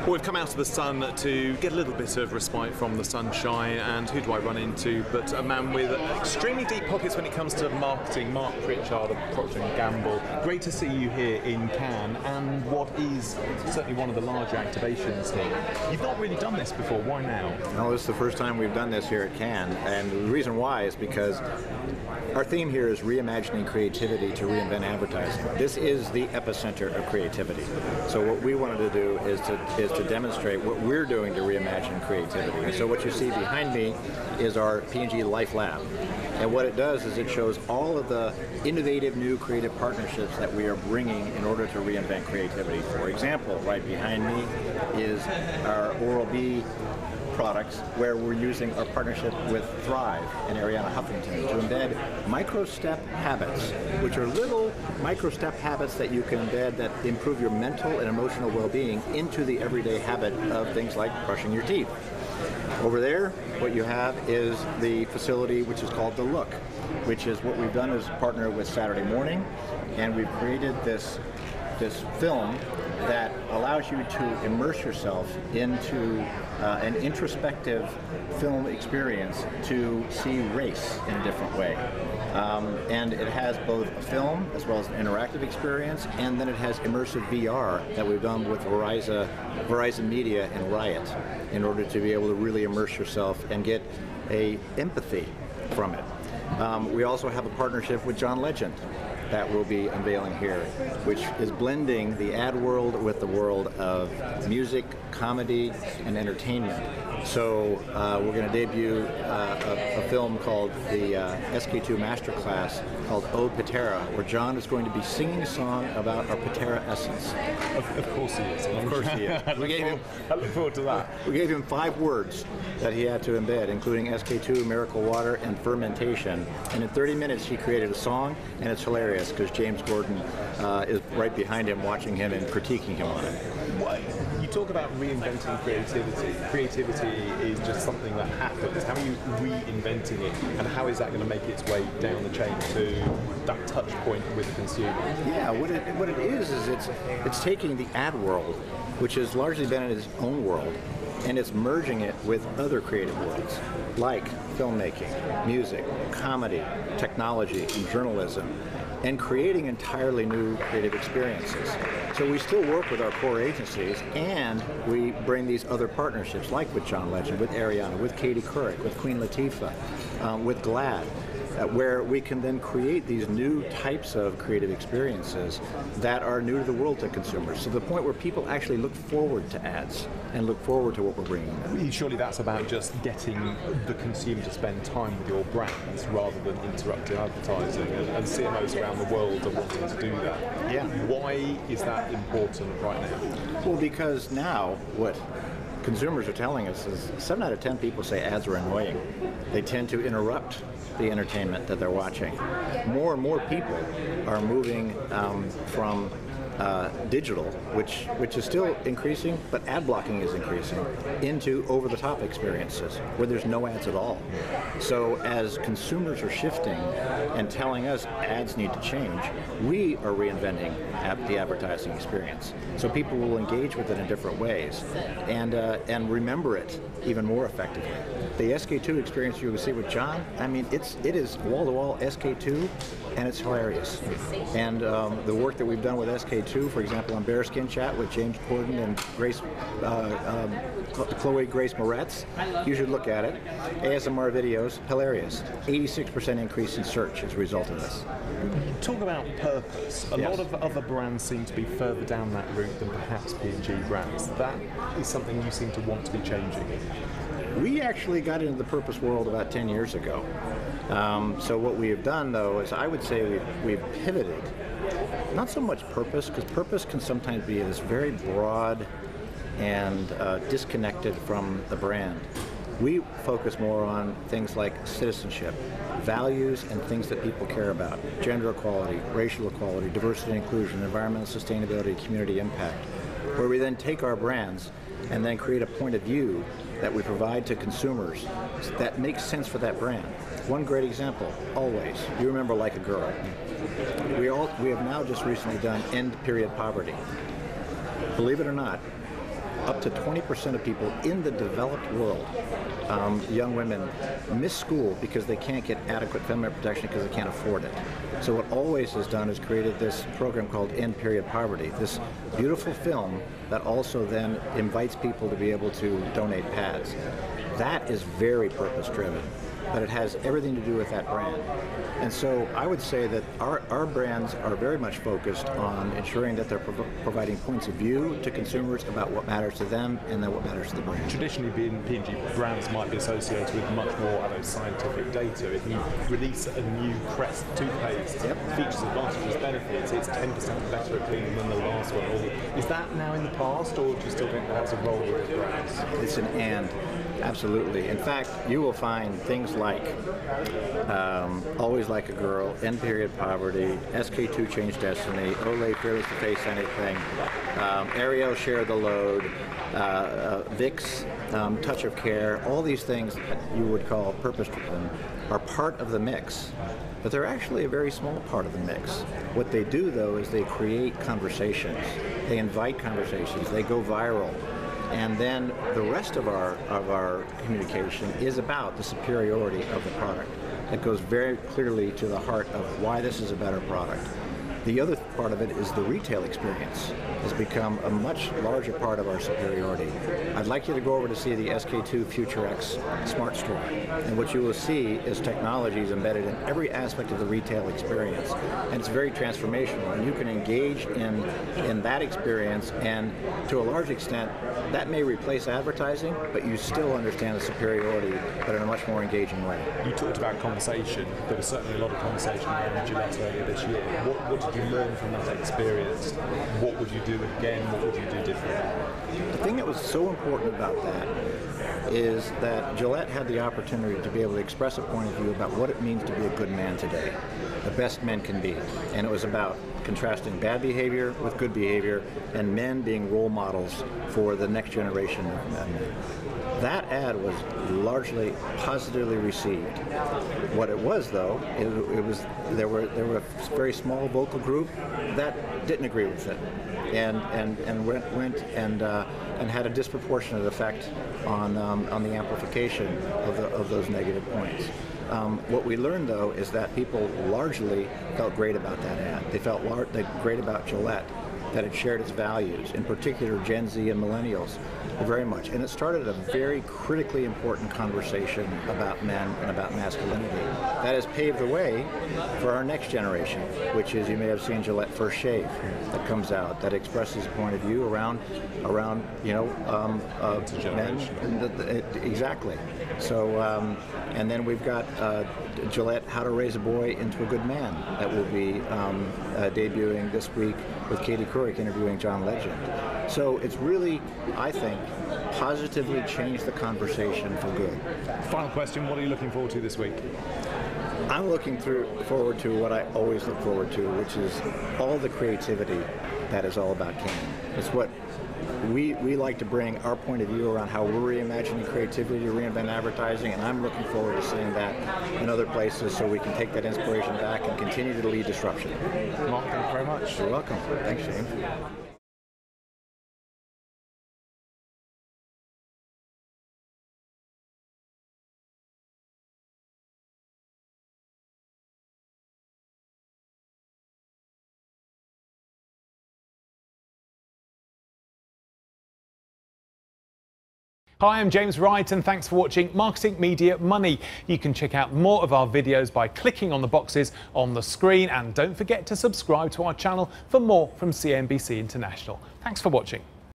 Well, we've come out of the sun to get a little bit of respite from the sunshine, and who do I run into but a man with extremely deep pockets when it comes to marketing, Marc Pritchard of Procter & Gamble. Great to see you here in Cannes, and what is certainly one of the larger activations here. You've not really done this before, why now? Well, this is the first time we've done this here at Cannes, and the reason why is because our theme here is reimagining creativity to reinvent advertising. This is the epicenter of creativity. So what we wanted to do is to demonstrate what we're doing to reimagine creativity. And so what you see behind me is our P&G Life Lab. And what it does is it shows all of the innovative new creative partnerships that we are bringing in order to reinvent creativity. For example, right behind me is our Oral-B products, where we're using our partnership with Thrive and Arianna Huffington to embed micro-step habits, which are little micro-step habits that you can embed that improve your mental and emotional well-being into the everyday habit of things like brushing your teeth. Over there, what you have is the facility which is called The Look, which is what we've done is partner with Saturday Morning, and we've created this film that allows you to immerse yourself into an introspective film experience to see race in a different way. And it has both a film as well as an interactive experience, and then it has immersive VR that we've done with Verizon Media and Wright in order to be able to really immerse yourself and get a empathy from it. We also have a partnership with John Legend that we'll be unveiling here, which is blending the ad world with the world of music, comedy, and entertainment. So we're going to debut a film called the SK2 Masterclass called O Patera, where John is going to be singing a song about our Patera essence. Of course he is. Of course he is. I look forward to that. We gave him 5 words that he had to embed, including SK2, Miracle Water, and fermentation. And in 30 minutes he created a song, and it's hilarious because James Gordon is right behind him watching him and critiquing him on it. You talk about reinventing creativity. Creativity is just something that happens. How are you reinventing it, and how is that going to make its way down the chain to that touch point with the consumer? Yeah, what it is it's taking the ad world, which has largely been in its own world, and it's merging it with other creative worlds, like filmmaking, music, comedy, technology, and journalism, and creating entirely new creative experiences. So we still work with our core agencies, and we bring these other partnerships, like with John Legend, with Arianna, with Katie Couric, with Queen Latifah, with GLAAD, where we can then create these new types of creative experiences that are new to the world to consumers, to the point where people actually look forward to ads and look forward to what we're bringing them. Surely that's about just getting the consumer to spend time with your brands rather than interrupting advertising, and CMOs around the world are wanting to do that. Yeah. Why is that important right now? Well, because now what consumers are telling us is 7 out of 10 people say ads are annoying. They tend to interrupt the entertainment that they're watching. More and more people are moving from digital, which is still increasing, but ad blocking is increasing, into over-the-top experiences where there's no ads at all. So as consumers are shifting and telling us ads need to change, we are reinventing the advertising experience. So people will engage with it in different ways and remember it even more effectively. The SK2 experience you will see with John, I mean, it is wall-to-wall SK2, and it's hilarious. And the work that we've done with SK2, for example, on Bearskin Chat with James Corden and Chloe Grace Moretz, you should look at it. ASMR videos, hilarious. 86% increase in search as a result of this. Talk about purpose. A lot of other brands seem to be further down that route than perhaps P&G brands. That is something you seem to want to be changing. We actually got into the purpose world about 10 years ago. So what we have done, though, is I would say we've pivoted. Not so much purpose, because purpose can sometimes be this very broad and disconnected from the brand. We focus more on things like citizenship, values, and things that people care about. Gender equality, racial equality, diversity and inclusion, environmental sustainability, community impact, where we then take our brands and then create a point of view that we provide to consumers that makes sense for that brand. One great example, Always. You remember Like a Girl. We have now just recently done End Period Poverty. Believe it or not, up to 20% of people in the developed world, young women, miss school because they can't get adequate feminine protection because they can't afford it. So what Always has done is created this program called End Period Poverty, this beautiful film that also then invites people to be able to donate pads. That is very purpose-driven, but it has everything to do with that brand. And so I would say that our brands are very much focused on ensuring that they're providing points of view to consumers about what matters to them and then what matters to the brand. Traditionally, P&G brands might be associated with much more scientific data. If you release a new Crest toothpaste, features, advantages, benefits, it's 10% better at cleaning than the last one. Is that now in the past, or do you still think that has a role with the brands? It's an and. Absolutely. In fact, you will find things like Always Like a Girl, End Period Poverty, SK2 Change Destiny, Olay Fearless to Face Anything, Ariel Share the Load, Vicks Touch of Care. All these things that you would call purpose-driven are part of the mix, but they're actually a very small part of the mix. What they do, though, is they create conversations. They invite conversations. They go viral. And then the rest of our communication is about the superiority of the product. It goes very clearly to the heart of why this is a better product. The other part of it is the retail experience has become a much larger part of our superiority. I'd like you to go over to see the SK2 Future X Smart Store. And what you will see is technologies embedded in every aspect of the retail experience. And it's very transformational. And you can engage in that experience, and to a large extent, that may replace advertising, but you still understand the superiority, but in a much more engaging way. You talked about conversation. There was certainly a lot of conversation around Gillette earlier this year. What did you learn from that experience? What would you do again? What would you do differently? The thing that was so important about that is that Gillette had the opportunity to be able to express a point of view about what it means to be a good man today, the best men can be. And it was about contrasting bad behavior with good behavior, and men being role models for the next generation of men. That ad was largely positively received. What it was, though, there were a very small vocal group that didn't agree with it, and went and had a disproportionate effect on the amplification of those negative points. What we learned, though, is that people largely felt great about that ad. They felt great about Gillette, that it shared its values, in particular Gen Z and millennials, very much. And it started a very critically important conversation about men and about masculinity. That has paved the way for our next generation, which is, you may have seen Gillette First Shave that comes out, that expresses a point of view around men. Exactly. So, and then we've got Gillette How to Raise a Boy into a Good Man that will be debuting this week with Katie Couric interviewing John Legend. So it's really, I think, positively changed the conversation for good. Final question, what are you looking forward to this week? I'm looking forward to what I always look forward to, which is all the creativity that is all about Cannes. It's what we like to bring our point of view around how we're reimagining creativity to reinvent advertising, and I'm looking forward to seeing that in other places so we can take that inspiration back and continue to lead disruption. Mark, thank you very much. You're welcome. Thanks, James. Hi, I'm James Wright, and thanks for watching Marketing Media Money. You can check out more of our videos by clicking on the boxes on the screen, and don't forget to subscribe to our channel for more from CNBC International. Thanks for watching.